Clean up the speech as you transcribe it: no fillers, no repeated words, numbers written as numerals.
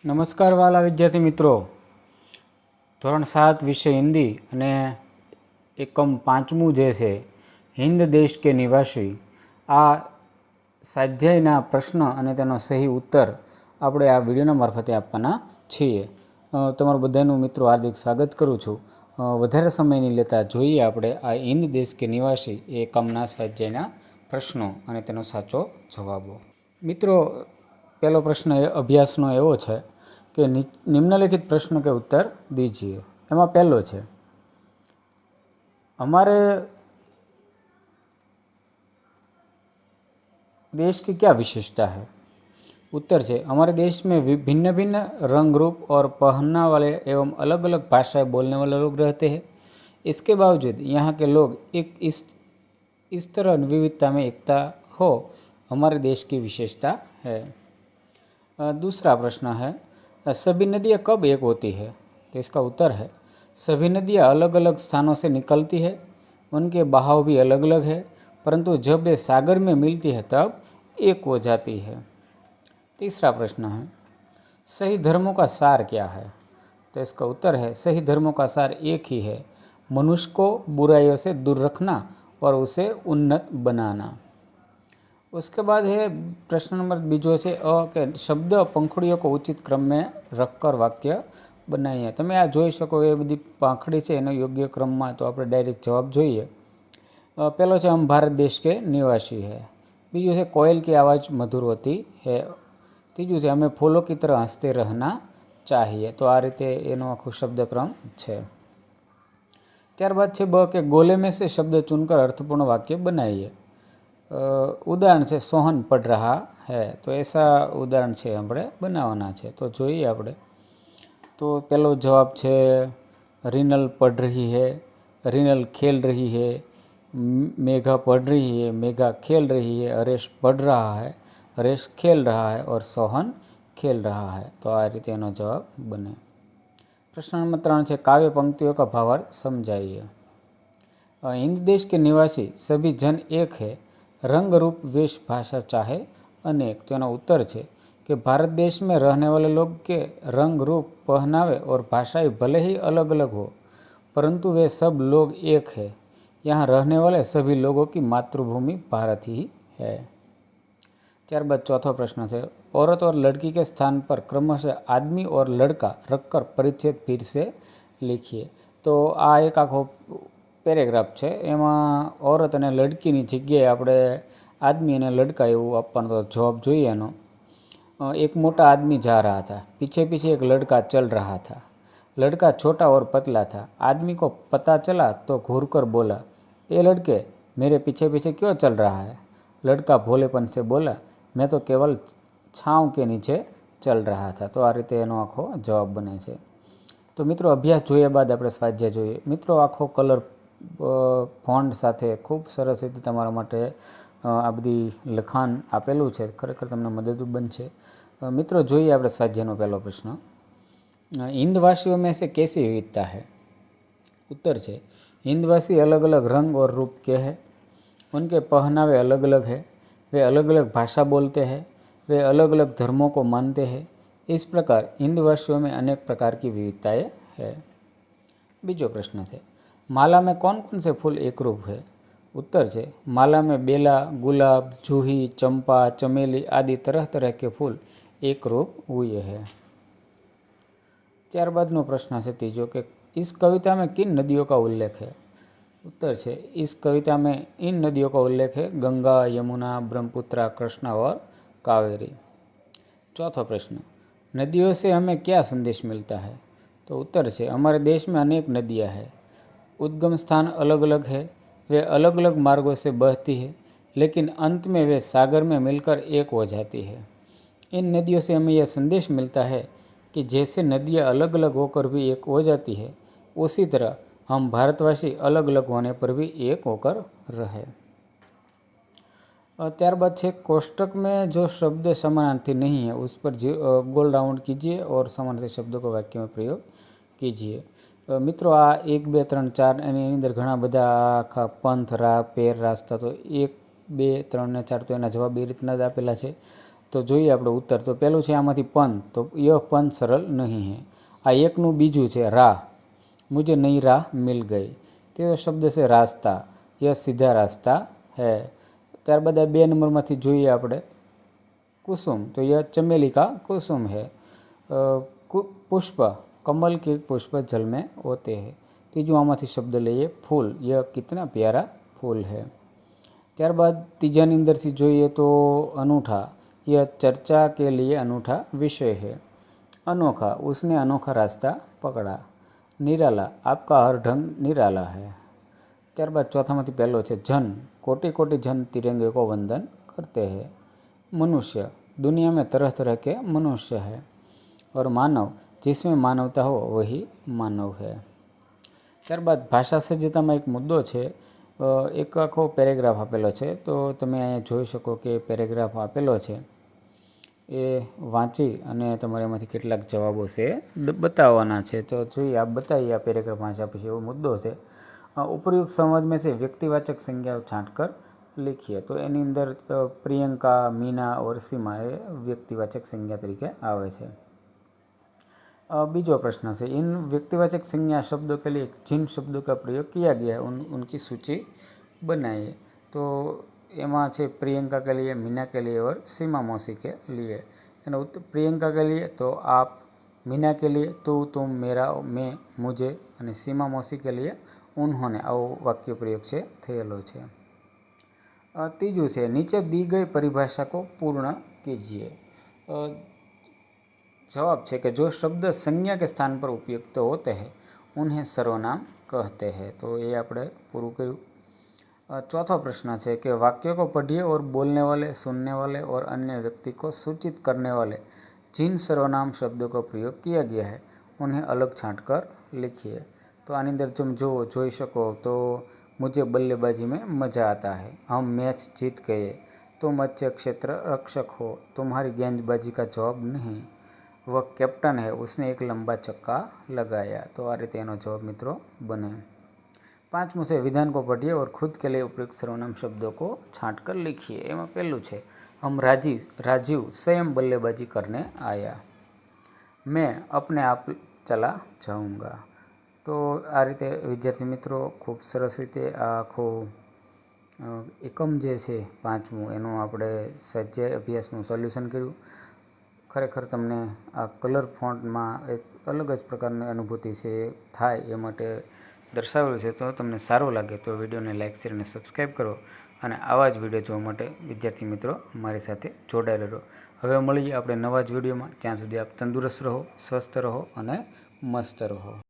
નમસ્કાર વાલા વિદ્યાર્થી મિત્રો, ધોરણ 7 વિષય હિન્દી અને એકમ 5મું જે છે હિન્દ દેશ કે નિવાસી, આ સ્વાધ્યાયના પ્રશ્ન અને તેનો સહી ઉત્તર આપણે આ વિડીયોના મારફતે આપવાના છીએ. તમારું બધાનું મિત્રો હાર્દિક સ્વાગત કરું છું. વધારે સમય નહીં લેતા જોઈએ આપણે આ હિન્દ દેશ કે નિવાસી એ એકમના સ્વાધ્યાયના પ્રશ્નો અને તેનો સાચો જવાબો. મિત્રો, પહેલો પ્રશ્ન અભ્યાસનો એવો છે कि निम्नलिखित प्रश्न के उत्तर दीजिए. एम पहलो है, हमारे देश की क्या विशेषता है. उत्तर है, हमारे देश में भिन्न भिन्न रंग रूप और पहनना वाले एवं अलग अलग भाषाएं बोलने वाले लोग रहते हैं. इसके बावजूद यहाँ के लोग एक इस तरह विविधता में एकता हो हमारे देश की विशेषता है. दूसरा प्रश्न है, सभी नदियाँ कब एक होती है. तो इसका उत्तर है, सभी नदियाँ अलग अलग स्थानों से निकलती है, उनके बहाव भी अलग अलग है, परंतु जब ये सागर में मिलती है तब एक हो जाती है. तीसरा प्रश्न है, सही धर्मों का सार क्या है. तो इसका उत्तर है, सही धर्मों का सार एक ही है, मनुष्य को बुराइयों से दूर रखना और उसे उन्नत बनाना. उसके बाद है प्रश्न नंबर बीजो है के शब्द पंखुड़ियों को उचित क्रम में रखकर वाक्य बनाइए. तमे आ जोई शको ए बधी પાંખડી છે એનો યોગ્ય ક્રમમાં, તો આપણે ડાયરેક્ટ જવાબ જોઈએ. પહેલો છે, हम भारत देश के निवासी है. બીજું છે, कोयल की आवाज़ मधुर होती है. ત્રીજું છે, हमें फूलों की तरह हंसते रहना चाहिए. तो आ रीते एनो आखो शब्दक्रम है. ત્યારબાદ છે બ કે गोले में से शब्द चुनकर अर्थपूर्ण वाक्य बनाइए. उदाहरण है, सोहन पढ़ रहा है. तो ऐसा उदाहरण है આપણે બનાવવાના છે. तो જોઈએ આપણે. तो पहलो जवाब है, रीनल पढ़ रही है, रीनल खेल रही है, मेघा पढ़ रही है, मेघा खेल रही है, हरेश पढ़ रहा है, हरेश खेल रहा है और सोहन खेल रहा है. तो आ रीते एनो जवाब बने. प्रश्न नंबर 3 है, काव्य पंक्तियों का भावार्थ समझाइए. हिंद देश के निवासी सभी जन एक है, रंग रूप वेश भाषा चाहे अनेक. तो एनो उत्तर है कि भारत देश में रहने वाले लोग के रंग रूप पहनावे और भाषाएं भले ही अलग अलग हो, परंतु वे सब लोग एक है. यहाँ रहने वाले सभी लोगों की मातृभूमि भारत ही है. ત્યારબાદ ચોથો પ્રશ્ન છે, औरत और लड़की के स्थान पर क्रमशः आदमी और लड़का रखकर परिच्छेद फिर से लिखिए. तो आ एक आखो પેરેગ્રાફ છે, એમાં औरत અને લડકીની જગ્યાએ આપણે आदमी અને લડકા એવું આપવાનો. તો જવાબ જોઈએ એનો. एक मोटा आदमी जा रहा था, पीछे पीछे एक लड़का चल रहा था. लड़का छोटा और पतला था. आदमी को पता चला तो घूर कर बोला, ए लड़के, मेरे पीछे पीछे क्यों चल रहा है. लड़का भोलेपन से बोला, मैं तो केवल छाँव के नीचे चल रहा था. तो आ रीते एनो आखो जवाब बने છે. तो मित्रों, अभ्यास जोया बाद આપણે સ્વાધ્યાય જોઈએ. મિત્રો, આખો કલર ફોન્ટ સાથે ખૂબ સરસ રીતે તમારા માટે આ બધી લખાણ આપેલું છે. ખરેખર તમને મદદરૂપ બનશે. મિત્રો, જોઈએ આપણે સ્વાધ્યાયનો પહેલો પ્રશ્ન. हिंदवासियों में से कैसी विविधता है. उत्तर है, हिंदवासी अलग अलग रंग और रूप के हैं, उनके पहनावे अलग अलग है, वे अलग अलग भाषा बोलते हैं, वे अलग अलग धर्मों को मानते हैं. इस प्रकार हिंदवासियों में अनेक प्रकार की विविधताएं हैं. बीजो प्रश्न है, माला में कौन कौन से फूल एक रूप है. उत्तर है, माला में बेला, गुलाब, जूही, चंपा, चमेली आदि तरह तरह के फूल एक रूप हुए हैं. ત્યારબાદનો પ્રશ્ન છે ત્રીજો કે इस कविता में किन नदियों का उल्लेख है. उत्तर है, इस कविता में इन नदियों का उल्लेख है, गंगा, यमुना, ब्रह्मपुत्रा, कृष्णा और कावेरी. चौथा प्रश्न, नदियों से हमें क्या संदेश मिलता है. तो उत्तर है, हमारे देश में अनेक नदियाँ हैं, उद्गम स्थान अलग अलग है, वे अलग अलग मार्गों से बहती है, लेकिन अंत में वे सागर में मिलकर एक हो जाती है. इन नदियों से हमें यह संदेश मिलता है कि जैसे नदियाँ अलग अलग होकर भी एक हो जाती है, उसी तरह हम भारतवासी अलग अलग होने पर भी एक होकर रहे. ત્યારબાદ છે, कोष्टक में जो शब्द समानार्थी नहीं है उस पर गोल राउंड कीजिए और समानार्थी शब्दों को वाक्य में प्रयोग कीजिए. મિત્રો, આ 1 2 3 4 એની અંદર ઘણા બધા આખા પંથ, રા, પેર, રાસ્તા, તો એક 2, 3 ને 4 તો એના જવાબ એ રીતના જ આપેલા છે। તો જોઈએ આપણે ઉત્તર। તો પહેલું છે આમાંથી પન, તો યહ પન સરળ નહીં હૈ। આ એકનું બીજું છે રાહ, મુझे नई राह मिल गई, तो शब्द છે रास्ता, यह सीधा रास्ता है। ત્યારબાદ આ 2 નંબરમાંથી જોઈએ આપણે कुसुम, तो यह चमेली का कुसुम है। पुष्प, कमल के पुष्प जल में होते हैं। तीजું આમાંથી શબ્દ લઈએ फूल, यह कितना प्यारा फूल है। ત્યારબાદ ત્રીજાની અંદરથી જોઈએ તો अनूठा, यह चर्चा के लिए अनूठा विषय है। अनोखा, उसने अनोखा रास्ता पकड़ा। निराला, आपका हर ढंग निराला है। ત્યારબાદ ચોથામાંથી પહેલો છે जन, कोटि कोटि जन तिरंगे को वंदन करते हैं। मनुष्य, दुनिया में तरह तरह के मनुष्य है। और मानव, जिसमें मानवता हो वही मानव है। ત્યારબાદ ભાષા સજ્જતામાં એક મુદ્દો છે, એક આખો પેરેગ્રાફ આપેલો છે। તો તમે અહીંયા જોઈ શકો કે પેરેગ્રાફ આપેલો છે એ વાંચી અને તમારે એમાંથી કેટલાક જવાબો છે બતાવવાના છે। તો જોઈએ આપ बताइए, આ પેરેગ્રાફ વાંચ્યા પછી એવો મુદ્દો છે। उपयुक्त संवाद में से व्यक्तिवाचक संज्ञाओं छांटकर लिखिए। तो એની અંદર प्रियंका, मीना और सीमा એ व्यक्तिवाचक संज्ञा तरीके आवे છે। बीजो प्रश्न है, इन व्यक्तिवाचक संज्ञा शब्दों के लिए जिन शब्दों का प्रयोग किया गया है उनकी सूची बनाइए। तो एमा है प्रियंका के लिए, मीना के लिए और सीमा मौसी के लिए। प्रियंका के लिए तो आप, मीना के लिए तू, तुम, मेरा, मैं, मुझे, और सीमा मौसी के लिए उन्होंने। आवो वाक्य प्रयोग से थयेलो छे। तीजू है, नीचे दी गई परिभाषा को पूर्ण कीजिए। जवाब है कि जो शब्द संज्ञा के स्थान पर उपयुक्त होते हैं उन्हें सर्वनाम कहते हैं। तो ये आपणे पूરું કર્યું। चौथा प्रश्न है कि वाक्यों को पढ़िए और बोलने वाले, सुनने वाले और अन्य व्यक्ति को सूचित करने वाले जिन सर्वनाम शब्दों का प्रयोग किया गया है उन्हें अलग छांट कर लिखिए। तो आनी अंदर तुम જોઈ શકો तो मुझे बल्लेबाजी में मज़ा आता है, हम मैच जीत गए, तुम अच्छे क्षेत्र रक्षक हो, तुम्हारी गेंदबाजी का जवाब नहीं, वह कैप्टन है, उसने एक लंबा छक्का लगाया। तो आ रीते एनो जवाब मित्रों बने। पांचमું છે विधान को पढ़िए और खुद के लिए उपयुक्त सर्वनाम शब्दों को छांट कर लिखिए। एમાં પહેલું છે हम राजीव स्वयं बल्लेबाजी करने आया, मैं अपने आप चला जाऊंगा। तो आ रीते विद्यार्थी मित्रों खूब सरस रीते आखो एकम जे छे पांचमું एनो आपणे स्वाध्याय अभ्यासનું सोल्यूशन कर्યું। खरेखर तमने आ कलर फॉन्टमां एक अलग ज प्रकारनी अनुभूति छे थाय ए माटे दर्शावेલું છે। तो तमने सारो लागे तो विडियोने लाइक, शेर અને सब्सक्राइब करो અને આવા જ વિડીયો જોવા માટે વિદ્યાર્થી મિત્રો મારી સાથે જોડાયેલા રહો। હવે મળીએ આપણે નવા જ વિડીયોમાં। ત્યાં સુધી આપ તંદુરસ્ત રહો, સ્વસ્થ રહો અને મસ્ત રહો।